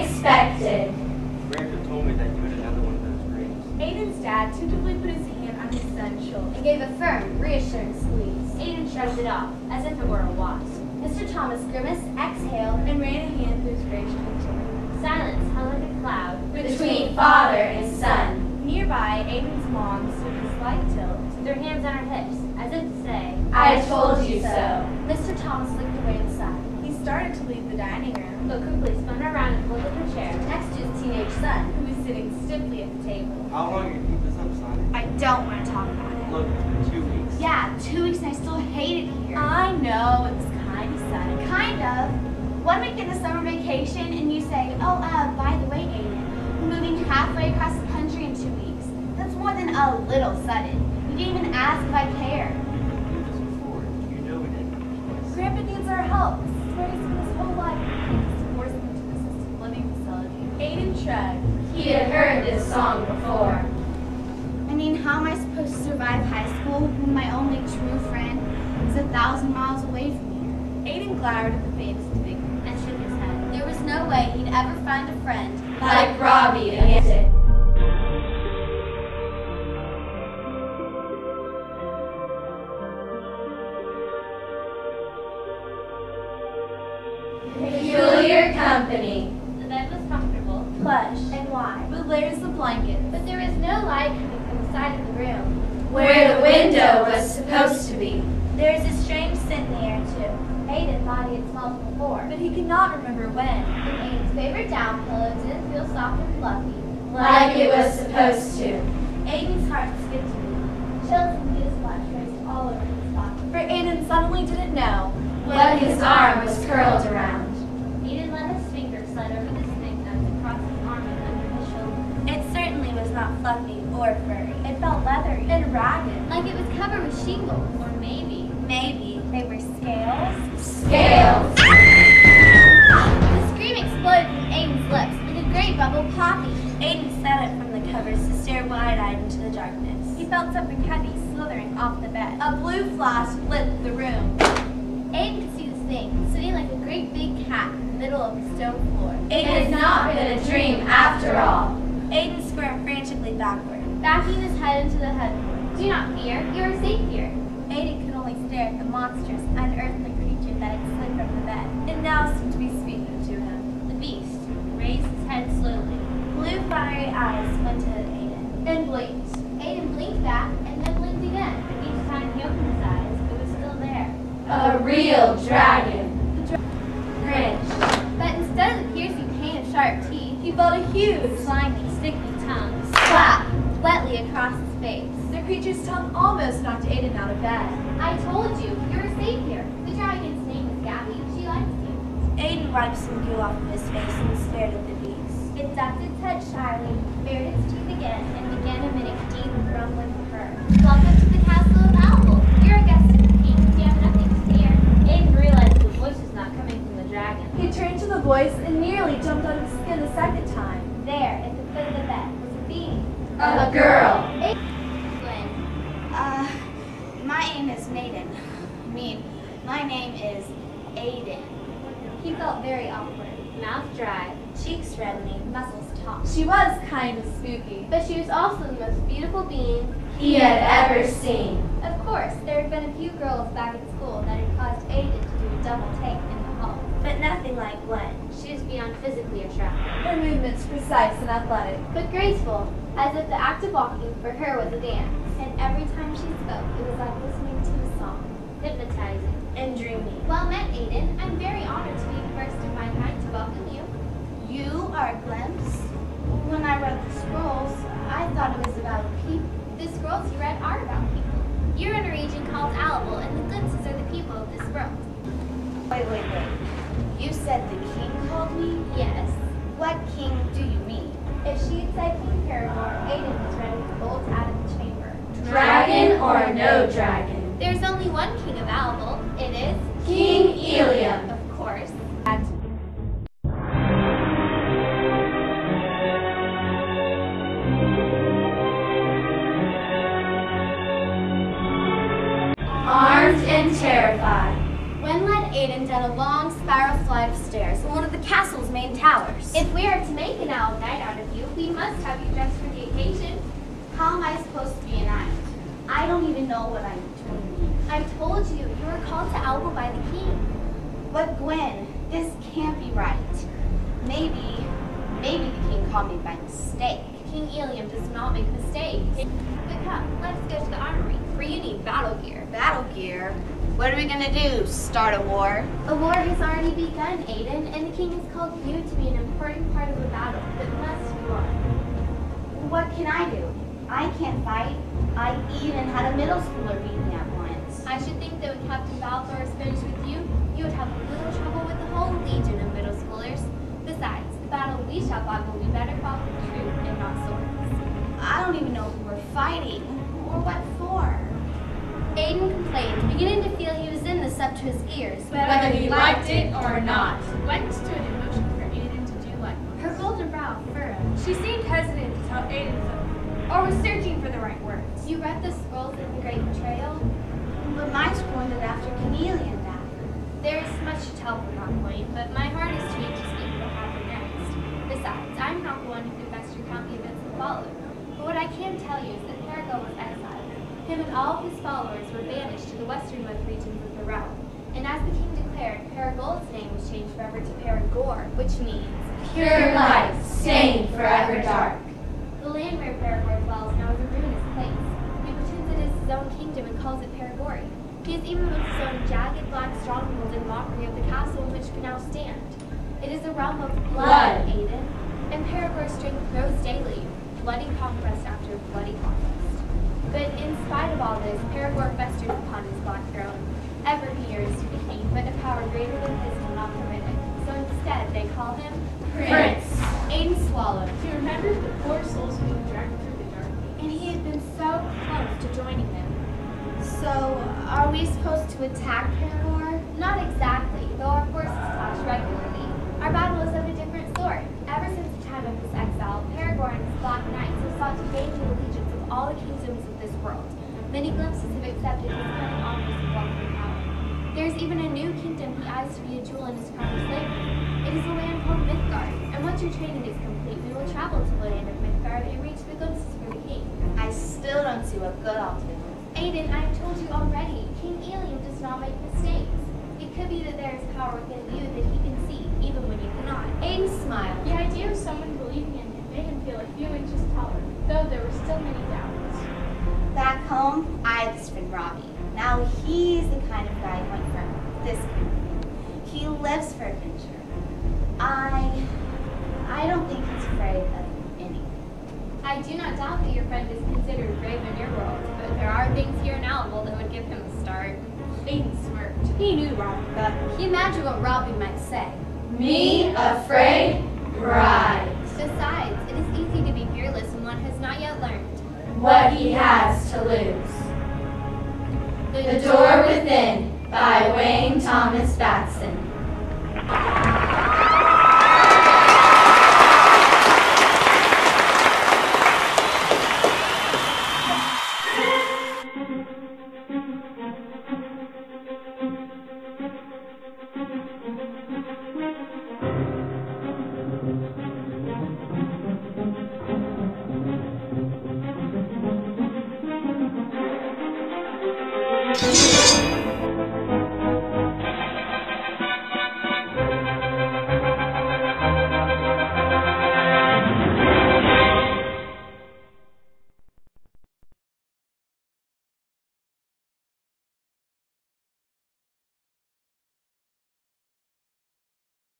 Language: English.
unexpected. Grandpa told me that you had another one of those dreams. Aiden's dad tentatively put his hand on his son's shoulder and gave a firm, reassuring squeeze. Aiden shrugged it off, as if it were a wasp. Mr. Thomas grimaced, exhaled, and ran a hand through his grayish hair. Silence hung like a cloud Between father and son. Nearby, Aiden's mom stood with a slight tilt, with their hands on her hips, as if to say, I told you so. Mr. Thomas looked away inside. He started to leave the dining room, but quickly spun around and pulled up her chair next to his teenage son, who was sitting stiffly at the table. How long are you keep this up, son? I don't want to talk about it. Look, it's been 2 weeks. Yeah, 2 weeks and I still hate it here. I know, it was kind of sudden. Kind of. One week in the summer vacation and you say, oh, by the way, Aiden, we're moving halfway across the country in 2 weeks. That's more than a little sudden. You didn't even ask if I cared. We knew this before. You know we didn't. Grandpa needs our help. This is where he's spent his whole life. He's forced him into an assisted living facility. Aiden shrugged. He had heard this song before. I mean, how am I supposed to survive high school when my only true friend is 1,000 miles away from here? Aiden glowered at the famous figure and shook his head. There was no way he'd ever find a friend like Robbie against it. Peculiar company. The bed was comfortable, plush, and wide, with layers of blankets. But there was no light coming from the side of the room, where the window was supposed to be. There was a strange scent in the air, too. Aiden thought he had smelled it before, but he could not remember when. And Aiden's favorite down pillow didn't feel soft and fluffy, like it was supposed to. Aiden's heart skipped a beat. Chills and his flesh raced all over his body. For Aiden suddenly didn't know what his arm was curled around. Aiden let his finger slide over the snake nose across his arm and under his shoulder. It certainly was not fluffy or furry. It felt leathery and ragged, like it was covered with shingles. Or maybe they were scales. Scales! The scream exploded from Aiden's lips like a great bubble poppy. Aiden sat up from the covers to stare wide-eyed into the darkness. He felt something heavy slithering off the bed. A blue flash lit the room. Aiden could see this thing sitting like a great big cat in the middle of the stone floor. It had not been a dream after all. Aiden squirmed frantically backward, backing his head into the headboard. Do not fear, you are safe here. Aiden could only stare at the monstrous, unearthly creature that had slid from the bed. It now seemed to be speaking to him. The beast raised his head slowly. Blue fiery eyes squinted at Aiden and blinked. Aiden blinked back and then blinked again. Each time he opened his eyes, it was still there. A real dragon. The dragon cringed. But instead of the piercing pain of sharp teeth, he felt a huge, slimy, sticky tongue slap wetly across his face. The creature's tongue almost knocked Aiden out of bed. I told you, you're safe here. The dragon's name is Gabby. She likes you. Aiden wiped some goo off of his face and stared at the beast. It ducked its head shyly, bared its teeth again, and began emitting deep, rumbling purr. Welcome to the castle of Owl. You're a guest of the king. You have nothing to fear. Aiden realized the voice was not coming from the dragon. He turned to the voice and nearly jumped out of his skin a second time. There, at the foot of the bed, was a being. A girl. My name is Naden. My name is Aiden. He felt very awkward. Mouth dry, cheeks reddening, muscles taut. She was kind of spooky, but she was also the most beautiful being he had ever seen. Of course, there had been a few girls back at school that had caused Aiden to do a double take in the hall. But nothing like Gwen. She was beyond physically attractive. Her movements precise and athletic, but graceful, as if the act of walking for her was a dance. And every time she spoke, it was like listening to a song. Hypnotizing and dreamy. Well met, Aiden. I'm very honored to be the first of my kind to welcome you. You are a glimpse. When I read the scrolls, I thought it was about people. The scrolls you read are about people. You're in a region called Alable, and the glimpses are the people of this world. Wait. You said the king called me? Yes. What king do you mean? If she had said King Paramore, Aiden was ready to bolt out of the chamber. Dragon or no dragon? There's only one king of Alable. It is King Ilium. Of course. Armed and terrified. Gwen led Aiden down a long spiral flight of stairs in one of the castle's main towers. If we we are to make an owl knight out of you, we must have you dressed for the occasion. How am I supposed to be a knight? I don't even know what I'm doing. I told you, you were called to Alba by the king. But Gwen, this can't be right. Maybe the king called me by mistake. King Ilium does not make mistakes. But come, let's go to the armory, for you need battle gear. Battle gear? What are we gonna do? Start a war? A war has already begun, Aiden, and the king has called you to be an important part of the battle that must be won. What can I do? I can't fight. I even had a middle schooler beat me at once. I should think that when Captain Balthor is finished with you, you would have a little trouble with the whole legion of middle schoolers. Besides, the battle we shall fight will be better fought with truth and not swords. I don't even know who we're fighting or what for. Aiden complained, beginning to feel he was in this up to his ears, Whether he liked it or not. Gwen stood in motion for Aiden to do likewise. her golden brow furrowed. She seemed hesitant to tell Aiden something, or was searching for the right words. You read the scrolls of the Great Betrayal? But my scroll ended after Cornelian died. There is much to tell from that point, but my heart is too weak to speak what happened next. Besides, I'm not the one who confessed to recount the events that followed. But what I can tell you is that Perigel was exiled. Him and all of his followers were banished to the westernmost regions of the realm. And as the king declared, Perigol's name was changed forever to Perigor, which means Pure light, stained forever dark. the land where Perigor dwells now is a ruinous place. He pretends it is his own kingdom and calls it Perigori. He has even built his own jagged black stronghold in mockery of the castle in which we now stand. It is a realm of blood, Blood. Aiden, and Perigor's strength grows daily, bloody conquest after bloody conquest. But in spite of all this, Perigor festers upon his black throne. Ever he yearns to be king, but a power greater than his will not permit it. So instead, they call him Prince. Aiden swallowed. He remembered the poor souls being dragged through the dark. And he had been so close to joining them. So, are we supposed to attack Perigor? Not exactly, though our forces clash regularly. Our battle is of a different sort. Ever since the time of his exile, Perigor and his Black Knights have sought to gain the allegiance of all the kingdoms of this world. Many glimpses have accepted his cunning offers of wealth and power. There is even a new kingdom he eyes to be a jewel in his crown of slavery. It is a land called Mythgard, and once your training is complete, we will travel to the land of Mythgard and reach the glimpses for the king. I still don't see what good I'll do. Aiden, I have told you already, King Ilium does not make mistakes. It could be that there is power within you that he can see, even when you cannot. Aiden smiled. The idea of someone believing in him made him feel a few inches taller, though there were still many doubts. Back home, I had this friend Robbie. Now he's the kind of guy going for this kind of thing. He lives for adventure. I don't think he's afraid of anything. I do not doubt that your friend is considered brave in your world, but there are things here in Alval that would give him a start. Aiden smirked. He knew Robbie better. He imagined what Robbie might say. Me afraid? Right. Besides, it is easy to be fearless when one has not yet learned. What he has to lose. The Door Within by Wayne Thomas Batson. Thank you.